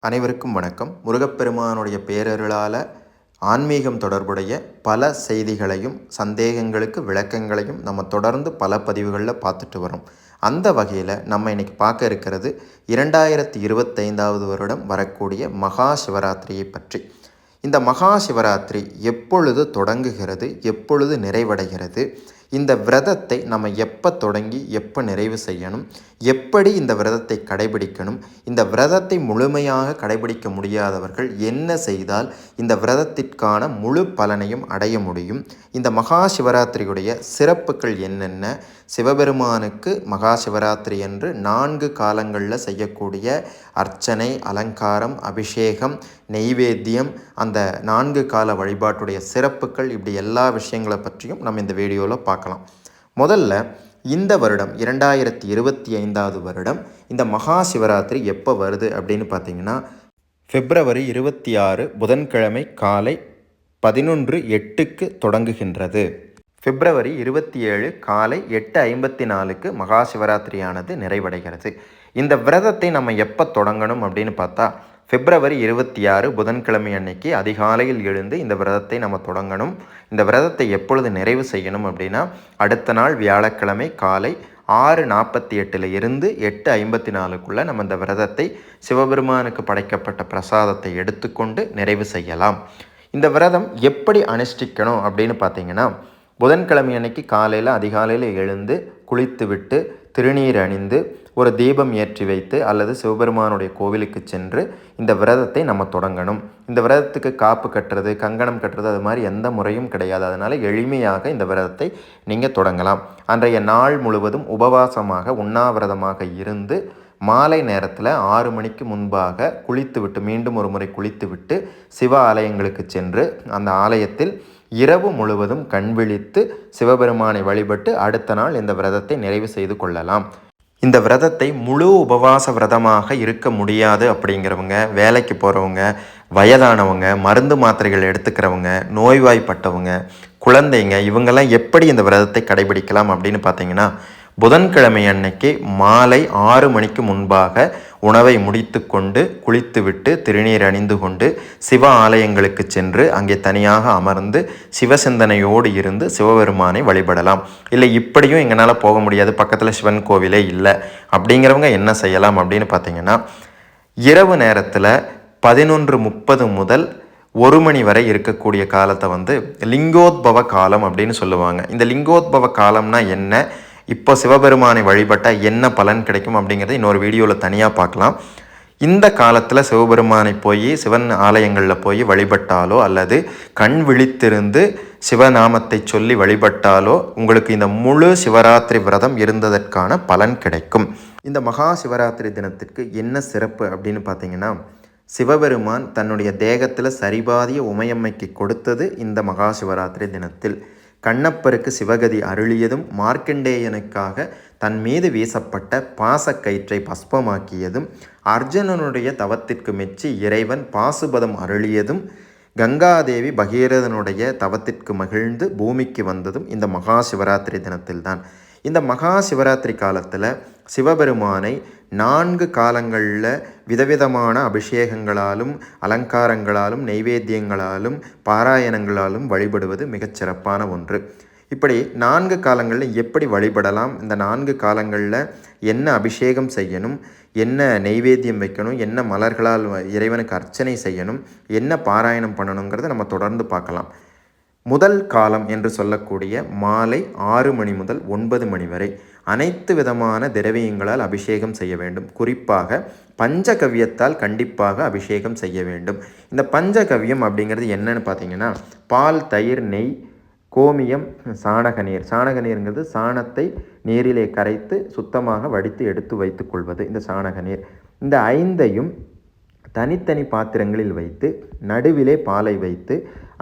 அனைவருக்கும் வணக்கம். முருகப்பெருமானுடைய பேரருளால் ஆன்மீகம் தொடர்புடைய பல செய்திகளையும் சந்தேகங்களுக்கு விளக்கங்களையும் நம்ம தொடர்ந்து பல பதிவுகளில் பார்த்துட்டு வரோம். அந்த வகையில் நம்ம இன்றைக்கி பார்க்க இருக்கிறது 2025வது வருடம் வரக்கூடிய மகா சிவராத்திரியை பற்றி. இந்த மகா சிவராத்திரி எப்பொழுது தொடங்குகிறது, எப்பொழுது நிறைவடைகிறது, இந்த விரதத்தை நம்ம எப்போ தொடங்கி எப்போ நிறைவு செய்யணும், எப்படி இந்த விரதத்தை கடைபிடிக்கணும், இந்த விரதத்தை முழுமையாக கடைபிடிக்க முடியாதவர்கள் என்ன செய்தால் இந்த விரதத்திற்கான முழு பலனையும் அடைய முடியும், இந்த மகா சிவராத்திரியுடைய சிறப்புகள் என்னென்ன, சிவபெருமானுக்கு மகா சிவராத்திரி என்று 4 காலங்களில் செய்யக்கூடிய அர்ச்சனை, அலங்காரம், அபிஷேகம், நெய்வேத்தியம், அந்த 4 கால வழிபாட்டுடைய சிறப்புகள், இப்படி எல்லா விஷயங்களை பற்றியும் நம்ம இந்த வீடியோவில் பார்க்கலாம். முதல்ல இந்த வருடம் 2025வது வருடம் இந்த மகா சிவராத்திரி எப்போ வருது அப்படின்னு பார்த்தீங்கன்னா, பிப்ரவரி 26 புதன்கிழமை காலை 11:08க்கு தொடங்குகின்றது. பிப்ரவரி 27 காலை 8:54க்கு மகா சிவராத்திரியானது நிறைவடைகிறது. இந்த விரதத்தை நம்ம எப்போ தொடங்கணும் அப்படின்னு பார்த்தா, பிப்ரவரி 26 புதன்கிழமை அன்னைக்கு அதிகாலையில் எழுந்து இந்த விரதத்தை நம்ம தொடங்கணும். இந்த விரதத்தை எப்பொழுது நிறைவு செய்யணும் அப்படின்னா, அடுத்த நாள் வியாழக்கிழமை காலை 6:48 இருந்து 8:54க்குள்ளே நம்ம இந்த விரதத்தை சிவபெருமானுக்கு படைக்கப்பட்ட பிரசாதத்தை எடுத்துக்கொண்டு நிறைவு செய்யலாம். இந்த விரதம் எப்படி அனுஷ்டிக்கணும் அப்படின்னு பார்த்தீங்கன்னா, புதன்கிழமை அன்னைக்கு காலையில் அதிகாலையில் எழுந்து குளித்து விட்டு திருநீர் அணிந்து ஒரு தீபம் ஏற்றி வைத்து அல்லது சிவபெருமானுடைய கோவிலுக்கு சென்று இந்த விரதத்தை நம்ம தொடங்கணும். இந்த விரதத்துக்கு காப்பு கட்டுறது, கங்கணம் கட்டுறது, அது மாதிரி எந்த முறையும் கிடையாது. அதனால் எளிமையாக இந்த விரதத்தை நீங்கள் தொடங்கலாம். அன்றைய நாள் முழுவதும் உபவாசமாக உண்ணாவிரதமாக இருந்து மாலை நேரத்தில் 6 மணிக்கு முன்பாக குளித்துவிட்டு மீண்டும் ஒரு முறை குளித்துவிட்டு சிவ ஆலயங்களுக்கு சென்று அந்த ஆலயத்தில் இரவு முழுவதும் கண்விழித்து சிவபெருமானை வழிபட்டு அடுத்த நாள் இந்த விரதத்தை நிறைவு செய்து கொள்ளலாம். இந்த விரதத்தை முழு உபவாச விரதமாக இருக்க முடியாது அப்படிங்கிறவங்க, வேலைக்கு போகிறவங்க, வயதானவங்க, மருந்து மாத்திரைகள் எடுத்துக்கிறவங்க, நோய்வாய்ப்பட்டவங்க, குழந்தைங்க, இவங்கெல்லாம் எப்படி இந்த விரதத்தை கடைபிடிக்கலாம் அப்படின்னு பார்த்தீங்கன்னா, புதன்கிழமை அன்னைக்கு மாலை 6 மணிக்கு முன்பாக உணவை முடித்து கொண்டு குளித்துவிட்டு திருநீர் அணிந்து கொண்டு சிவ ஆலயங்களுக்கு சென்று அங்கே தனியாக அமர்ந்து சிவசிந்தனையோடு இருந்து சிவபெருமானை வழிபடலாம். இல்லை இப்படியும் எங்களால் போக முடியாது, பக்கத்தில் சிவன் கோவிலே இல்லை அப்படிங்கிறவங்க என்ன செய்யலாம் அப்படின்னு பார்த்தீங்கன்னா, இரவு நேரத்தில் 11:30 முதல் 1 மணி வரை இருக்கக்கூடிய காலத்தை லிங்கோத்பவ காலம் அப்படின்னு சொல்லுவாங்க. இந்த லிங்கோத்பவ காலம்னா என்ன, இப்போ சிவபெருமானை வழிபட்டால் என்ன பலன் கிடைக்கும் அப்படிங்கிறத இன்னொரு வீடியோவில் தனியாக பார்க்கலாம். இந்த காலத்தில் சிவபெருமானை போய் சிவன் ஆலயங்களில் போய் வழிபட்டாலோ அல்லது கண் விழித்திருந்து சிவநாமத்தை சொல்லி வழிபட்டாலோ உங்களுக்கு இந்த முழு சிவராத்திரி விரதம் இருந்ததற்கான பலன் கிடைக்கும். இந்த மகா சிவராத்திரி தினத்திற்கு என்ன சிறப்பு அப்படின்னு பார்த்தீங்கன்னா, சிவபெருமான் தன்னுடைய தேகத்தில் சரிபாதிய உமையம்மைக்கு கொடுத்தது இந்த மகா சிவராத்திரி தினத்தில். கண்ணப்பருக்கு சிவகதி அருளியதும், மார்க்கண்டேயனுக்காக தன் மீது வீசப்பட்ட பாசக்கயிற்றை பஸ்பமாக்கியதும், அர்ஜுனனுடைய தவத்திற்கு மெச்சி இறைவன் பாசுபதம் அருளியதும், கங்காதேவி பகீரதனுடைய தவத்திற்கு மகிழ்ந்து பூமிக்கு வந்ததும் இந்த மகா சிவராத்திரி தினத்தில்தான். இந்த மகா சிவராத்திரி காலத்தில் சிவபெருமானை 4 காலங்களில் விதவிதமான அபிஷேகங்களாலும் அலங்காரங்களாலும் நெய்வேத்தியங்களாலும் பாராயணங்களாலும் வழிபடுவது மிகச்சிறப்பான ஒன்று. இப்படி 4 காலங்களில் எப்படி வழிபடலாம், இந்த 4 காலங்களில் என்ன அபிஷேகம் செய்யணும், என்ன நெய்வேத்தியம் வைக்கணும், என்ன மலர்களால் இறைவனுக்கு அர்ச்சனை செய்யணும், என்ன பாராயணம் பண்ணணுங்கிறத நம்ம தொடர்ந்து பார்க்கலாம். முதல் காலம் என்று சொல்லக்கூடிய மாலை 6 மணி முதல் 9 மணி வரை அனைத்து விதமான திரவியங்களால் அபிஷேகம் செய்ய வேண்டும். குறிப்பாக பஞ்சகவ்யத்தால் கண்டிப்பாக அபிஷேகம் செய்ய வேண்டும். இந்த பஞ்சகவ்யம் அப்படிங்கிறது என்னன்னு பார்த்தீங்கன்னா, பால், தயிர், நெய், கோமியம், சாணக நீர். சாணக நீருங்கிறது சாணத்தை நீரிலே கரைத்து சுத்தமாக வடித்து எடுத்து வைத்து கொள்வது இந்த சாணக நீர். இந்த 5ஐயும் தனித்தனி பாத்திரங்களில் வைத்து நடுவிலே பாலை வைத்து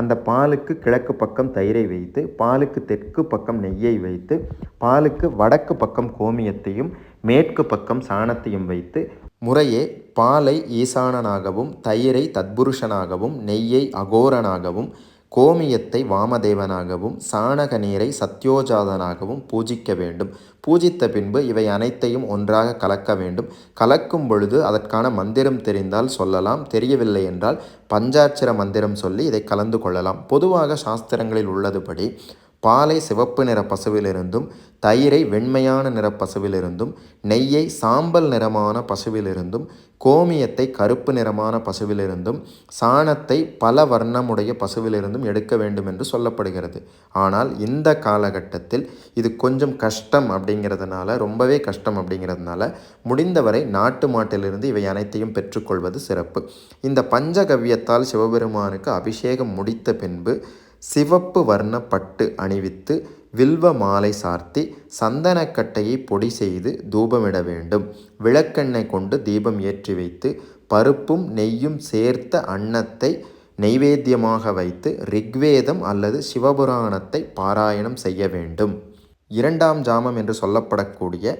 அந்த பாலுக்கு கிழக்கு பக்கம் தயிரை வைத்து பாலுக்கு தெற்கு பக்கம் நெய்யை வைத்து பாலுக்கு வடக்கு பக்கம் கோமியத்தையும் மேற்கு பக்கம் சாணத்தையும் வைத்து முறையே பாலை ஈசானனாகவும் தயிரை தத்புருஷனாகவும் நெய்யை அகோரனாகவும் கோமியத்தை வாமதேவனாகவும் சாணக நீரை சத்யோஜாதனாகவும் பூஜிக்க வேண்டும். பூஜித்த பின்பு இவை அனைத்தையும் ஒன்றாக கலக்க வேண்டும். கலக்கும் பொழுது அதற்கான மந்திரம் தெரிந்தால் சொல்லலாம், தெரியவில்லை என்றால் பஞ்சாட்சர மந்திரம் சொல்லி இதை கலந்து கொள்ளலாம். பொதுவாக சாஸ்திரங்களில் உள்ளதுபடி பாலை சிவப்பு நிற பசுவிலிருந்தும், தயிரை வெண்மையான நிற பசுவிலிருந்தும், நெய்யை சாம்பல் நிறமான பசுவிலிருந்தும், கோமியத்தை கருப்பு நிறமான பசுவிலிருந்தும், சாணத்தை பல வர்ணமுடைய பசுவிலிருந்தும் எடுக்க வேண்டும் என்று சொல்லப்படுகிறது. ஆனால் இந்த காலகட்டத்தில் இது கொஞ்சம் கஷ்டம் அப்படிங்கிறதுனால, ரொம்பவே கஷ்டம் அப்படிங்கிறதுனால முடிந்தவரை நாட்டு மாட்டிலிருந்து இவை அனைத்தையும் பெற்றுக்கொள்வது சிறப்பு. இந்த பஞ்சகவ்யத்தால் சிவபெருமானுக்கு அபிஷேகம் முடித்த பின்பு சிவப்பு வர்ண பட்டு அணிவித்து வில்வ மாலை சார்த்தி சந்தனக்கட்டையை பொடி செய்து தூபமிட வேண்டும். விளக்கெண்ணெய் கொண்டு தீபம் ஏற்றி வைத்து பருப்பும் நெய்யும் சேர்த்த அன்னத்தை நெய்வேத்தியமாக வைத்து ரிக்வேதம் அல்லது சிவபுராணத்தை பாராயணம் செய்ய வேண்டும். 2ஆம் ஜாமம் என்று சொல்லப்படக்கூடிய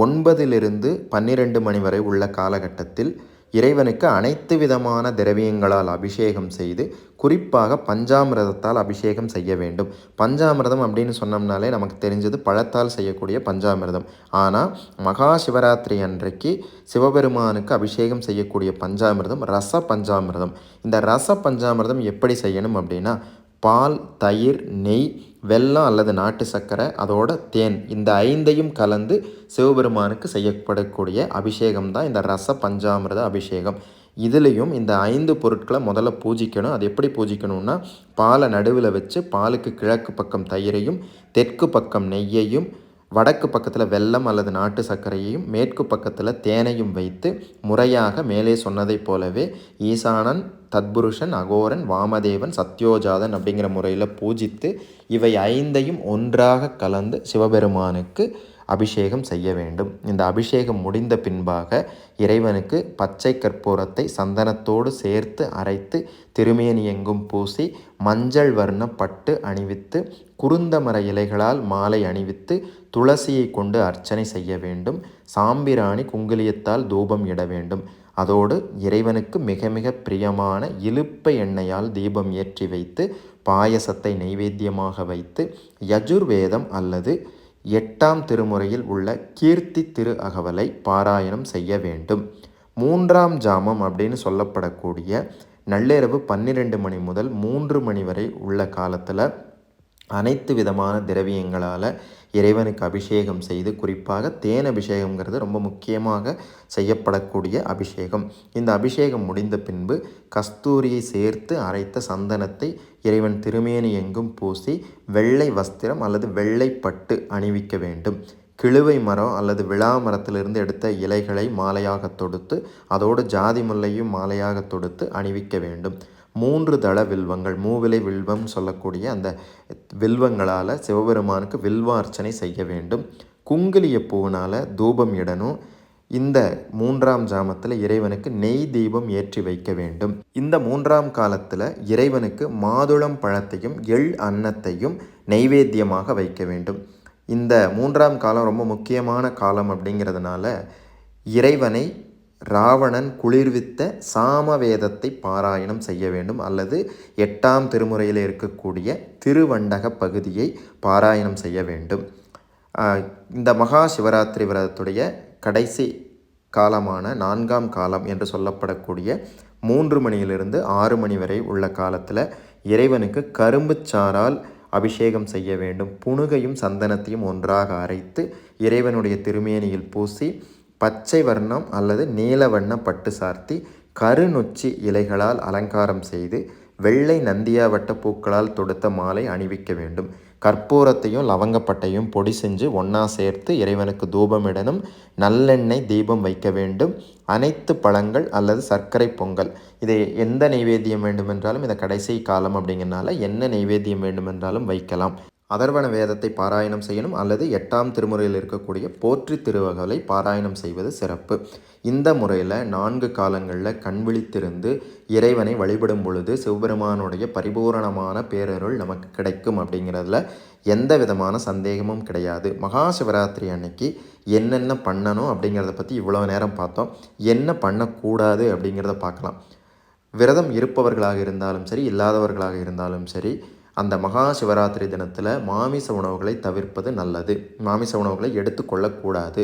9லிருந்து 12 மணி வரை உள்ள காலகட்டத்தில் இறைவனுக்கு அனைத்து விதமான திரவியங்களால் அபிஷேகம் செய்து குறிப்பாக பஞ்சாமிரதத்தால் அபிஷேகம் செய்ய வேண்டும். பஞ்சாமிரதம் அப்படின்னு சொன்னோம்னாலே நமக்கு தெரிஞ்சது பழத்தால் செய்யக்கூடிய பஞ்சாமிரதம். ஆனால் மகா சிவராத்திரி அன்றைக்கு சிவபெருமானுக்கு அபிஷேகம் செய்யக்கூடிய பஞ்சாமிரதம் ரச பஞ்சாமிரதம். இந்த ரச பஞ்சாமிரதம் எப்படி செய்யணும் அப்படின்னா, பால், தயிர், நெய், வெல்லம் அல்லது நாட்டு சர்க்கரை, அதோட தேன், இந்த 5ஐயும் கலந்து சிவபெருமானுக்கு செய்யப்படக்கூடிய அபிஷேகம் தான் இந்த ரச பஞ்சாமிரத அபிஷேகம். இதுலேயும் இந்த 5 பொருட்களை முதல்ல பூஜிக்கணும். அது எப்படி பூஜிக்கணும்னா, பாலை நடுவில் வச்சு பாலுக்கு கிழக்கு பக்கம் தயிரையும், தெற்கு பக்கம் நெய்யையும், வடக்கு பக்கத்தில் வெல்லம் அல்லது நாட்டு சர்க்கரையையும், மேற்கு பக்கத்தில் தேனையும் வைத்து முறையாக மேலே சொன்னதைப் போலவே ஈசானன், தத்புருஷன், அகோரன், வாமதேவன், சத்யோஜாதன் அப்படிங்கிற முறையில் பூஜித்து இவை 5ஐயும் ஒன்றாக கலந்து சிவபெருமானுக்கு அபிஷேகம் செய்ய வேண்டும். இந்த அபிஷேகம் முடிந்த பின்பாக இறைவனுக்கு பச்சை கற்பூரத்தை சந்தனத்தோடு சேர்த்து அரைத்து திருமேனி எங்கும் பூசி மஞ்சள் வர்ண பட்டு அணிவித்து குருந்தமர இலைகளால் மாலை அணிவித்து துளசியை கொண்டு அர்ச்சனை செய்ய வேண்டும். சாம்பிராணி குங்குலியத்தால் தூபம் இட வேண்டும். அதோடு இறைவனுக்கு மிக மிக பிரியமான இலுப்பை எண்ணெயால் தீபம் ஏற்றி வைத்து பாயசத்தை நைவேத்தியமாக வைத்து யஜுர்வேதம் அல்லது 8ஆம் திருமுறையில் உள்ள கீர்த்தி திரு அகவலை பாராயணம் செய்ய வேண்டும். 3ஆம் ஜாமம் அப்படின்னு சொல்லப்படக்கூடிய நள்ளிரவு 12 மணி முதல் 3 மணி வரை உள்ள காலத்தில் அனைத்து விதமான திரவியங்களால் இறைவனுக்கு அபிஷேகம் செய்து, குறிப்பாக தேன் அபிஷேகம்ங்கிறது ரொம்ப முக்கியமாக செய்யப்படக்கூடிய அபிஷேகம். இந்த அபிஷேகம் முடிந்த பின்பு கஸ்தூரியை சேர்த்து அரைத்த சந்தனத்தை இறைவன் திருமேனி எங்கும் பூசி வெள்ளை வஸ்திரம் அல்லது வெள்ளை பட்டு அணிவிக்க வேண்டும். கிழுவை மரம் அல்லது விழா மரத்திலிருந்து எடுத்த இலைகளை மாலையாக தொடுத்து அதோடு ஜாதி முல்லையும் மாலையாக தொடுத்து அணிவிக்க வேண்டும். 3 தள வில்வங்கள், மூவிலை வில்வம் சொல்லக்கூடிய அந்த வில்வங்களால் சிவபெருமானுக்கு வில்வார்ச்சனை செய்ய வேண்டும். குங்குலிய பூவினால் தூபம் இடணும். இந்த 3ஆம் ஜாமத்தில் இறைவனுக்கு நெய் தீபம் ஏற்றி வைக்க வேண்டும். இந்த 3ஆம் காலத்தில் இறைவனுக்கு மாதுளம் பழத்தையும் எள் அன்னத்தையும் நெய்வேத்தியமாக வைக்க வேண்டும். இந்த 3ஆம் காலம் ரொம்ப முக்கியமான காலம் அப்படிங்கிறதுனால இறைவனை ராவணன் குளிர்வித்த சாமவேதத்தை பாராயணம் செய்ய வேண்டும் அல்லது 8ஆம் திருமுறையில் இருக்கக்கூடிய திருவண்டக பகுதியை பாராயணம் செய்ய வேண்டும். இந்த மகா சிவராத்திரி விரதத்துடைய கடைசி காலமான 4ஆம் காலம் என்று சொல்லப்படக்கூடிய 3 மணியிலிருந்து 6 மணி வரை உள்ள காலத்தில் இறைவனுக்கு கரும்புச்சாறால் அபிஷேகம் செய்ய வேண்டும். புனுகையும் சந்தனத்தையும் ஒன்றாக அரைத்து இறைவனுடைய திருமேனியில் பூசி பச்சை வர்ணம் அல்லது நீல வண்ண பட்டு சார்த்தி கருநொச்சி இலைகளால் அலங்காரம் செய்து வெள்ளை நந்தியாவட்ட பூக்களால் தொடுத்த மாலை அணிவிக்க வேண்டும். கற்பூரத்தையும் லவங்கப்பட்டையும் பொடி செஞ்சு ஒன்றா சேர்த்து இறைவனுக்கு தூபமிடணும். நல்லெண்ணெய் தீபம் வைக்க வேண்டும். அனைத்து பழங்கள் அல்லது சர்க்கரை பொங்கல், இதை எந்த நைவேத்தியம் வேண்டுமென்றாலும் இந்த கடைசி காலம் அப்படிங்கிறனால என்ன நைவேத்தியம் வேண்டுமென்றாலும் வைக்கலாம். அதர்வன வேதத்தை பாராயணம் செய்யணும் அல்லது 8ஆம் திருமுறையில் இருக்கக்கூடிய போற்றி திருவகலை பாராயணம் செய்வது சிறப்பு. இந்த முறையில் 4 காலங்களில் கண்விழித்திருந்து இறைவனை வழிபடும் பொழுது சிவபெருமானுடைய பரிபூரணமான பேரருள் நமக்கு கிடைக்கும் அப்படிங்கிறதுல எந்த விதமான சந்தேகமும் கிடையாது. மகா சிவராத்திரி அன்னைக்கு என்னென்ன பண்ணணும் அப்படிங்கிறத பற்றி இவ்வளோ நேரம் பார்த்தோம். என்ன பண்ணக்கூடாது அப்படிங்கிறத பார்க்கலாம். விரதம் இருப்பவர்களாக இருந்தாலும் சரி, இல்லாதவர்களாக இருந்தாலும் சரி, அந்த மகா சிவராத்திரி தினத்தில் மாமிச உணவுகளை தவிர்ப்பது நல்லது. மாமிச உணவுகளை எடுத்துக்கொள்ளக்கூடாது.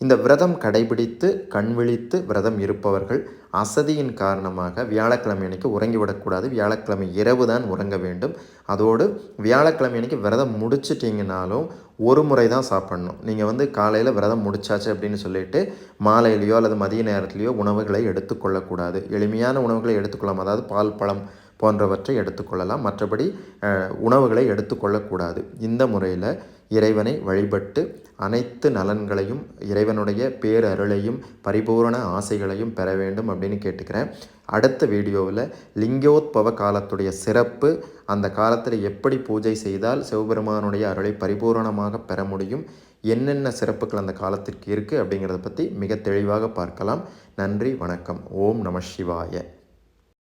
இந்த விரதம் கடைபிடித்து கண் விழித்து விரதம் இருப்பவர்கள் அசதியின் காரணமாக வியாழக்கிழமை அன்னைக்கு உறங்கிவிடக்கூடாது. வியாழக்கிழமை இரவு தான் உறங்க வேண்டும். அதோடு வியாழக்கிழமை அன்னைக்கு விரதம் முடிச்சிட்டிங்கனாலும் ஒரு முறை தான் சாப்பிட்ணும். நீங்கள் காலையில் விரதம் முடிச்சாச்சு அப்படின்னு சொல்லிட்டு மாலையிலையோ அல்லது மதிய நேரத்துலையோ உணவுகளை எடுத்துக்கொள்ளக்கூடாது. எளிமையான உணவுகளை எடுத்துக்கொள்ளலாம். அதாவது பால், பழம் போன்றவற்றை எடுத்துக்கொள்ளலாம். மற்றபடி உணவுகளை எடுத்துக்கொள்ளக்கூடாது. இந்த முறையில் இறைவனை வழிபட்டு அனைத்து நலன்களையும் இறைவனுடைய பேரருளையும் பரிபூரண ஆசைகளையும் பெற வேண்டும் அப்படின்னு கேட்டுக்கிறேன். அடுத்த வீடியோவில் லிங்கோத்பவ காலத்துடைய சிறப்பு, அந்த காலத்தில் எப்படி பூஜை செய்தால் சிவபெருமானுடைய அருளை பரிபூரணமாக பெற முடியும், என்னென்ன சிறப்புகள் அந்த காலத்திற்கு இருக்குது அப்படிங்கிறத பற்றி மிக தெளிவாக பார்க்கலாம். நன்றி, வணக்கம். ஓம் நம சிவாய.